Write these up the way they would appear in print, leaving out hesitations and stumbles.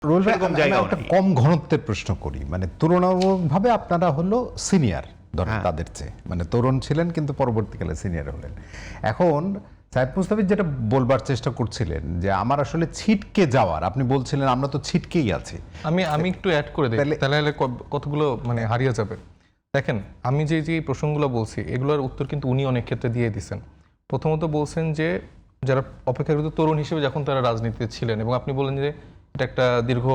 সেরকম জায়গাও একটা নেই। কম ঘনত্বের প্রশ্ন করি, মানে তুলনামূলকভাবে আপনারা হলো সিনিয়র ধরেন তাদের চেয়ে, মানে তরুণ ছিলেন কিন্তু পরবর্তীকালে সিনিয়র হলেন। এখন সাইদ মুস্তাফিজ যেটা বলবার চেষ্টা করছিলেন যে আমার আসলে ছিটকে যাওয়ার, আপনি বলছিলেন আমরা তো ছিটকেই আছি। আমি একটু অ্যাড করে দিই, তাহলে কতগুলো মানে হারিয়ে যাবে। দেখেন, আমি যে প্রসঙ্গগুলো বলছি এগুলোর উত্তর কিন্তু উনি অনেক ক্ষেত্রে দিয়ে দিয়েছেন। প্রথমত বলছেন যে যারা অপেক্ষাকৃত তরুণ হিসেবে যখন তারা রাজনীতিতে ছিলেন, এবং আপনি বলেন যে এটা একটা দীর্ঘ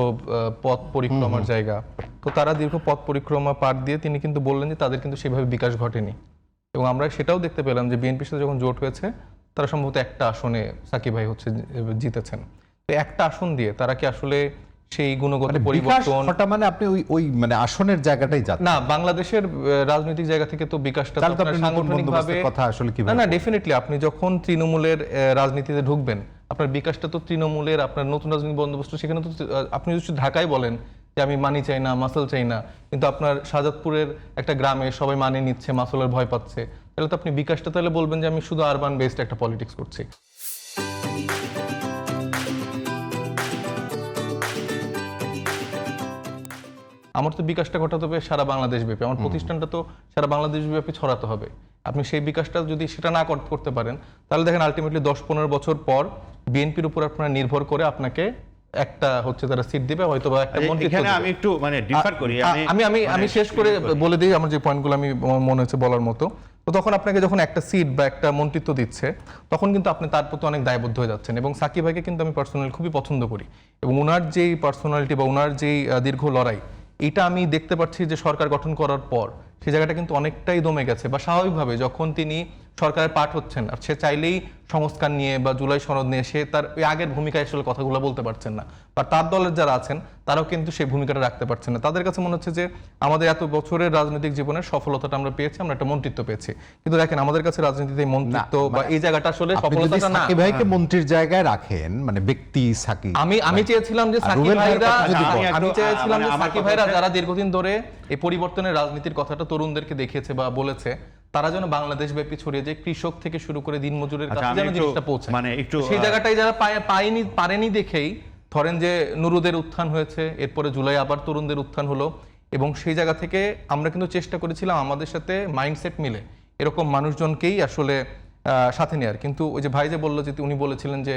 পথ পরিক্রমার জায়গা, তো তারা দীর্ঘ পথ পরিক্রমা পার দিয়ে তিনি কিন্তু বললেন যে তাদের কিন্তু সেভাবে বিকাশ ঘটেনি। এবং আমরা সেটাও দেখতে পেলাম যে বিএনপির সাথে যখন জোট হয়েছে তারা সম্ভবত একটা আসনে সাকিব ভাই হচ্ছে জিতেছেন। তো একটা আসন দিয়ে তারা কি আসলে সেই গুণগত পরিবর্তন, মানে আপনি ওই মানে আসনের জায়গাটাই যাচ্ছেন না বাংলাদেশের রাজনৈতিক জায়গা থেকে তো বিকাশটা সাংগঠনিকভাবে কথা আসলে কি না ডেফিনেটলি আপনি যখন তৃণমূলের রাজনীতিতে ঢুকবেন আপনার বিকাশটা তো তৃণমূলের, আপনার নতুন রাজনৈতিক বন্দোবস্ত সেখানে তো আপনি যদি ঢাকায় বলেন যে আমি মানি চাই না, মাসল চাই না, কিন্তু আপনার শাহজাদপুরের একটা গ্রামে সবাই মানি নিচ্ছে, মাসলের ভয় পাচ্ছে, তাহলে তো আপনি বিকাশটা তাহলে বলবেন যে আমি শুধু আরবান বেসড একটা পলিটিক্স করছি। আমার তো বিকাশটা ঘটাতে হবে সারা বাংলাদেশ ব্যাপী, আমার প্রতিষ্ঠানটা তো সারা বাংলাদেশ ব্যাপী ছড়াতে হবে। আপনি সেই বিকাশটা যদি সেটা না করতে পারেন তাহলে দেখেন আলটিমেটলি 10-15 বছর পর বিএনপির উপর আপনারা নির্ভর করে আপনাকে একটা হচ্ছে তারা সিট দিবে, হয়তো বা একটা মন্ত্রী। এখানে আমি একটু মানে ডিফার করি, আমি শেষ করে বলে দিই আমার যে পয়েন্টগুলো আমি মনে হচ্ছে বলার মতো। তো তখন আপনাকে যখন একটা সিট বা একটা মন্ত্রিত্ব দিচ্ছে তখন কিন্তু আপনি তার প্রতি অনেক দায়বদ্ধ হয়ে যাচ্ছেন। এবং সাকিব ভাইকে কিন্তু আমি পার্সোনালি খুবই পছন্দ করি, এবং ওনার যেই পার্সোনালিটি বা ওনার যেই দীর্ঘ লড়াই, এটা আমি দেখতে পাচ্ছি যে সরকার গঠন করার পর সেই জায়গাটা কিন্তু অনেকটাই দমে গেছে। বা স্বাভাবিকভাবে যখন তিনি সরকারের পার্ট হচ্ছেন, আর সে চাইলেই সংস্কার নিয়ে বা জুলাই সনদ নিয়ে সে তার ওই আগের ভূমিকায় আসলে কথাগুলো বলতে পারছেন না, বা তার দলের যারা আছেন তারাও কিন্তু সেই ভূমিকাটা রাখতে পারছেন না। তাদের কাছে মনে হচ্ছে যে আমাদের এত বছরের রাজনৈতিক জীবনের সফলতাটা আমরা পেয়েছি, আমরা একটা মন্ত্রিত্ব পেয়েছি, কিন্তু দেখেন আমাদের কাছে রাজনীতিতে এই মন্ত্রিত্ব বা এই জায়গাটা আসলে সফলতাটা না। সাকিব ভাইকে মন্ত্রীর জায়গায় রাখেন, মানে ব্যক্তি সাকিব, আমি চেয়েছিলাম যে সাকিব ভাইরা, আমি চেয়েছিলাম যে সাকিব ভাইরা যারা দীর্ঘদিন ধরে এই পরিবর্তনের রাজনীতির কথাটা তরুণদেরকে দেখিয়েছে বা বলেছে, তারা যেন বাংলাদেশ ব্যাপী ছড়িয়ে যায়, কৃষক থেকে শুরু করে দিনমজুরের কাছে যেন জিনিসটা পৌঁছায়। মানে একটু সেই জায়গাটাই যারা পারেনি দেখেই ধরেন যে নুরুদের উত্থান হয়েছে, এরপরে জুলাই আবার তরুণদের উত্থান হলো, এবং সেই জায়গা থেকে আমরা কিন্তু চেষ্টা করেছিলাম আমাদের সাথে মাইন্ডসেট মিলে এরকম মানুষজনকেই আসলে সাথে নেওয়ার। কিন্তু ওই যে ভাই যে বললো যে উনি বলেছিলেন যে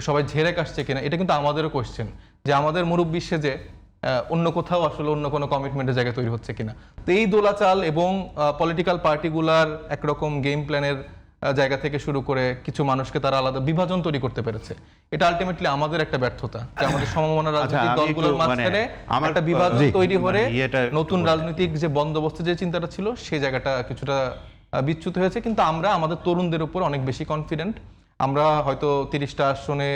সবাই ঝেড়ে কাশছে কিনা, এটা কিন্তু আমাদেরও কোয়েশ্চেন যে আমাদের মুরব্বী সেজে অন্য কোথাও আসলে অন্য কোনো কমিটমেন্টের জায়গা তৈরি হচ্ছে কিনা। তো এই দোলাচাল এবং পলিটিক্যাল পার্টিগুলার একরকম গেম প্ল্যানের জায়গা থেকে শুরু করে কিছু মানুষকে তারা আলাদা বিভাজন তৈরি করতে পেরেছে, এটা আলটিমেটলি আমাদের একটা ব্যর্থতা যে আমাদের সমমনা রাজনৈতিক দলগুলোর মাঝখানে একটা বিভাজন তৈরি করে নতুন রাজনৈতিক যে বন্দোবস্ত যে চিন্তাটা ছিল সেই জায়গাটা কিছুটা বিচ্যুত হয়েছে। কিন্তু আমরা আমাদের তরুণদের উপর অনেক বেশি কনফিডেন্ট। আমরা হয়তো 30টা আসনে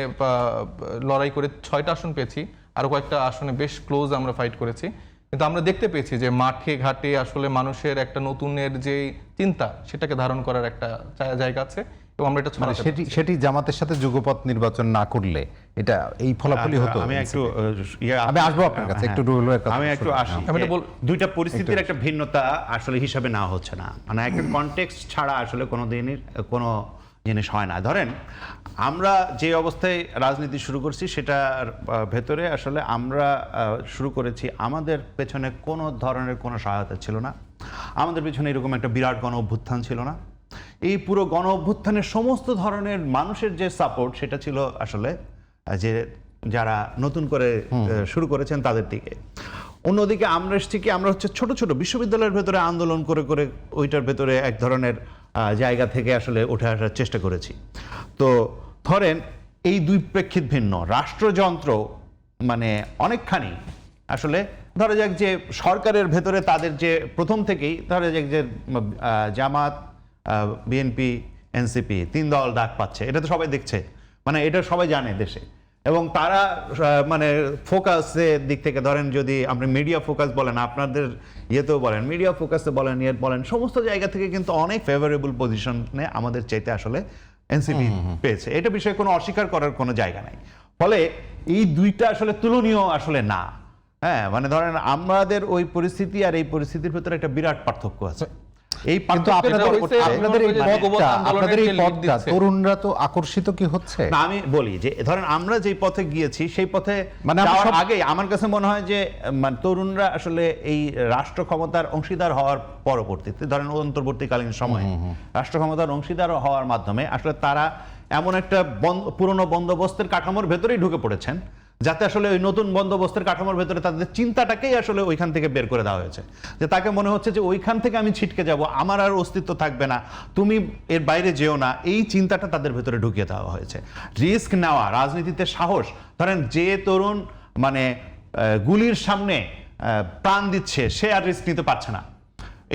লড়াই করে 6টা আসন পেয়েছি, আরো কয়েকটা আসনে বেশ ক্লোজ আমরা ফাইট করেছি, কিন্তু আমরা দেখতে পেয়েছি যে মাঠে ঘাটে আসলে মানুষের একটা নতুনের যে চিন্তা সেটাকে ধারণ করার একটা জায়গা আছে, এবং আমরা এটা সেটি জামাতের সাথে যুগপৎ নির্বাচন না করলে এটা এই ফলাফলই হতো। আমি একটু আমি আসবো আপনার কাছে, একটু আমি একটু আসি। দুইটা পরিস্থিতির একটা ভিন্নতা আসলে হিসাবে নেওয়া হচ্ছে না, মানে একটা কনটেক্সট ছাড়া আসলে কোনো দিনের কোনো জিনিস হয় না। ধরেন আমরা যে অবস্থায় রাজনীতি শুরু করছি সেটার ভেতরে আসলে আমরা শুরু করেছি, আমাদের পেছনে কোনো ধরনের কোনো সহায়তা ছিল না, আমাদের পেছনে এরকম একটা বিরাট গণ অভ্যুত্থান ছিল না। এই পুরো গণ অভ্যুত্থানের সমস্ত ধরনের মানুষের যে সাপোর্ট সেটা ছিল আসলে যে যারা নতুন করে শুরু করেছেন তাদের দিকে। অন্যদিকে আমরা এসেছি আমরা হচ্ছে ছোট ছোট বিশ্ববিদ্যালয়ের ভেতরে আন্দোলন করে করে ওইটার ভেতরে এক ধরনের জায়গা থেকে আসলে উঠে আসার চেষ্টা করেছি। তো ধরেন এই দুই প্রেক্ষিত ভিন্ন। রাষ্ট্রযন্ত্র মানে অনেকখানি আসলে ধরা যাক যে সরকারের ভেতরে তাদের যে প্রথম থেকেই ধরা যাক যে জামাত, বিএনপি, এনসিপি 3 দল ডাক পাচ্ছে, এটা তো সবাই দেখছে, মানে এটা সবাই জানে দেশে। এবং তারা মানে ফোকাসের দিক থেকে ধরেন যদি আপনি মিডিয়া ফোকাস বলেন, আপনাদের ইয়েতেও বলেন মিডিয়া ফোকাসে বলেন, বলেন সমস্ত জায়গা থেকে কিন্তু অনেক ফেভারেবল পজিশনে আমাদের চাইতে আসলে এনসিপি পেয়েছে, এটা বিষয়ে কোনো অস্বীকার করার কোনো জায়গা নাই। ফলে এই দুইটা আসলে তুলনীয় আসলে না। হ্যাঁ, মানে ধরেন আমাদের ওই পরিস্থিতি আর এই পরিস্থিতির ভেতরে একটা বিরাট পার্থক্য আছে। এই কিন্তু আপনাদের এই পথটা তরুণরা তো আকর্ষিত কি হচ্ছে? না, আমি বলি যে ধরেন আমরা যে পথে গিয়েছি সেই পথে মানে যাওয়ার আগে আমার কাছে মনে হয় যে মানে তরুণরা আসলে এই রাষ্ট্র ক্ষমতার অংশীদার হওয়ার পরবর্তীতে ধরেন অন্তর্বর্তীকালীন সময়ে রাষ্ট্র ক্ষমতার অংশীদার হওয়ার মাধ্যমে আসলে তারা এমন একটা পুরনো বন্দোবস্তের কাঠামোর ভেতরেই ঢুকে পড়েছেন যাতে আসলে ওই নতুন বন্দোবস্তের কাঠামোর ভেতরে তাদের চিন্তাটাকেই আসলে ওইখান থেকে বের করে দেওয়া হয়েছে, যে তাকে মনে হচ্ছে যে ওইখান থেকে আমি ছিটকে যাব, আমার আর অস্তিত্ব থাকবে না, তুমি এর বাইরে যেও না, এই চিন্তাটা তাদের ভেতরে ঢুকিয়ে দেওয়া হয়েছে। রিস্ক নেওয়া, রাজনীতিতে সাহস, ধরেন যে তরুণ মানে গুলির সামনে প্রাণ দিচ্ছে সে আর রিস্ক নিতে পারছে না,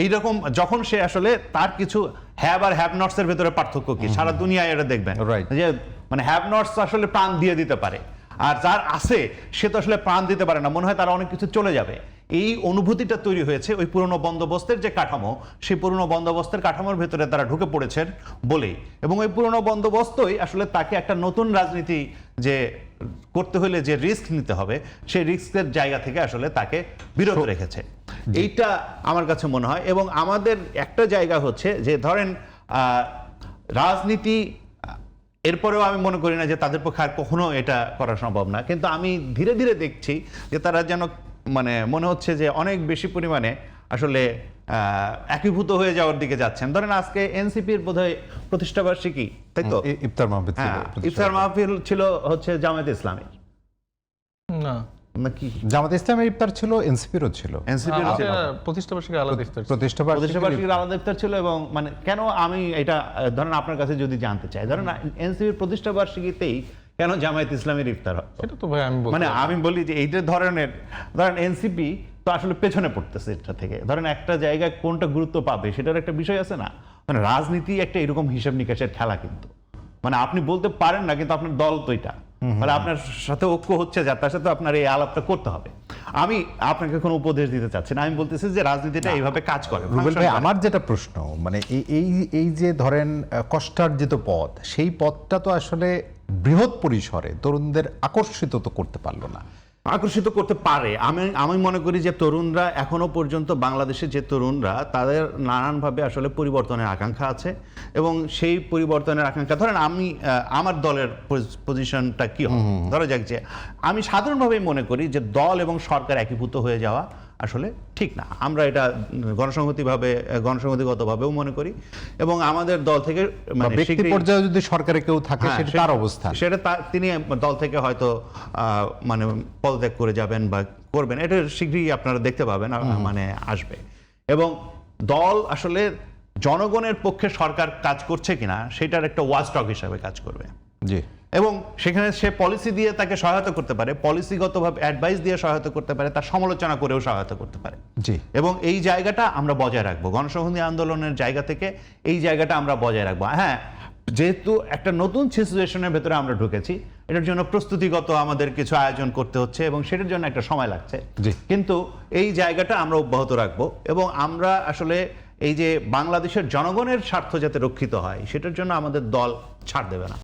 এইরকম যখন সে আসলে তার কিছু হ্যাভ আর হ্যাভ নটস এর ভেতরে পার্থক্য কি সারা দুনিয়ায় এটা দেখবেন যে মানে হ্যাভ নটস আসলে প্রাণ দিয়ে দিতে পারে, আর যার আছে সে তো আসলে প্রাণ দিতে পারে না, মনে হয় তারা অনেক কিছু চলে যাবে। এই অনুভূতিটা তৈরি হয়েছে ওই পুরনো বন্দোবস্তের যে কাঠামো, সেই পুরনো বন্দোবস্তের কাঠামোর ভেতরে তারা ঢুকে পড়েছেন বলেই, এবং ওই পুরনো বন্দোবস্তই আসলে তাকে একটা নতুন রাজনীতি যে করতে হলে যে রিস্ক নিতে হবে সেই রিস্কের জায়গা থেকে আসলে তাকে বিরত রেখেছে, এইটা আমার কাছে মনে হয়। এবং আমাদের একটা জায়গা হচ্ছে যে ধরেন রাজনীতি, এরপরেও আমি মনে করি না যে তাদের পক্ষে আর কখনো এটা করা সম্ভব না, কিন্তু আমি ধীরে ধীরে দেখছি যে তারা যেন মানে মনে হচ্ছে যে অনেক বেশি পরিমাণে আসলে একীভূত হয়ে যাওয়ার দিকে যাচ্ছেন। ধরেন আজকে এনসিপির বোধহয় প্রতিষ্ঠাবার্ষিকী, তাই তো? ইফতার মাহফিল ছিল, ইফতার মাহফিল ছিল হচ্ছে জামায়াতে ইসলামী না নাকি? জামায়াতে ইসলামের ইফতার ছিল, এনসিপিরও ছিল, প্রতিষ্ঠাবার্ষিকী আলাদা ইফতার ছিল। প্রতিষ্ঠাবার্ষিকীর আলাদা ইফতার ছিল। এবং মানে কেন আমি এটা ধরেন আপনার কাছে যদি জানতে চাই, ধরেন এনসিপির প্রতিষ্ঠাবার্ষিকীতেই কেন জামায়াত ইসলামের ইফতার হয়, সেটা তো ভাই আমি মানে আমি বলি যে এইটা ধরেন এনসিপি তো আসলে পেছনে পড়তেছে এটা থেকে, ধরেন একটা জায়গায় কোনটা গুরুত্ব পাবে সেটার একটা বিষয় আছে না, মানে রাজনীতি একটা এরকম হিসাব নিকাশের খেলা, কিন্তু মানে আপনি বলতে পারেন না কিন্তু আপনার দল তো এটা, মানে আপনার সাথে ঐক্য হচ্ছে যার তার সাথে আপনার এই আলাপটা করতে হবে। আমি আপনাকে কোনো উপদেশ দিতে চাচ্ছি না, আমি বলতেছি যে রাজনীতিটা এইভাবে কাজ করে। রুবেল ভাই, আমার যেটা প্রশ্ন, মানে এই যে ধরেন কষ্টার্জিত পথ, সেই পথটা তো আসলে বৃহৎ পরিসরে তরুণদের আকর্ষিত তো করতে পারলো না। আকর্ষিত করতে পারে, আমি মনে করি যে তরুণরা এখনো পর্যন্ত বাংলাদেশের যে তরুণরা তাদের নানানভাবে আসলে পরিবর্তনের আকাঙ্ক্ষা আছে, এবং সেই পরিবর্তনের আকাঙ্ক্ষা ধরেন আমি আমার দলের পজিশনটা কি হবে, ধরা যাক যে আমি সাধারণভাবেই মনে করি যে দল এবং সরকার একীভূত হয়ে যাওয়া আসলে ঠিক না, আমরা এটা গণসংহতিগতভাবেও মনে করি, এবং আমাদের দল থেকে মানে ব্যক্তি পর্যায়ে যদি সরকারে কেউ থাকে সেটা তার অবস্থা, সেটা তিনি দল থেকে হয়তো মানে পদত্যাগ করে যাবেন বা করবেন, এটা শীঘ্রই আপনারা দেখতে পাবেন, মানে আসবে। এবং দল আসলে জনগণের পক্ষে সরকার কাজ করছে কিনা সেটার একটা ওয়াচডগ হিসাবে কাজ করবে। জি। এবং সেখানে সে পলিসি দিয়ে তাকে সহায়তা করতে পারে, পলিসিগতভাবে অ্যাডভাইস দিয়ে সহায়তা করতে পারে, তার সমালোচনা করেও সহায়তা করতে পারে। জি। এবং এই জায়গাটা আমরা বজায় রাখবো, গণসংহতি আন্দোলনের জায়গা থেকে এই জায়গাটা আমরা বজায় রাখবো। হ্যাঁ, যেহেতু একটা নতুন সিচুয়েশনের ভেতরে আমরা ঢুকেছি, এটার জন্য প্রস্তুতিগত আমাদের কিছু আয়োজন করতে হচ্ছে এবং সেটার জন্য একটা সময় লাগছে, কিন্তু এই জায়গাটা আমরা অব্যাহত রাখবো, এবং আমরা আসলে এই যে বাংলাদেশের জনগণের স্বার্থ যাতে রক্ষিত হয় সেটার জন্য আমাদের দল ছাড় দেবে না।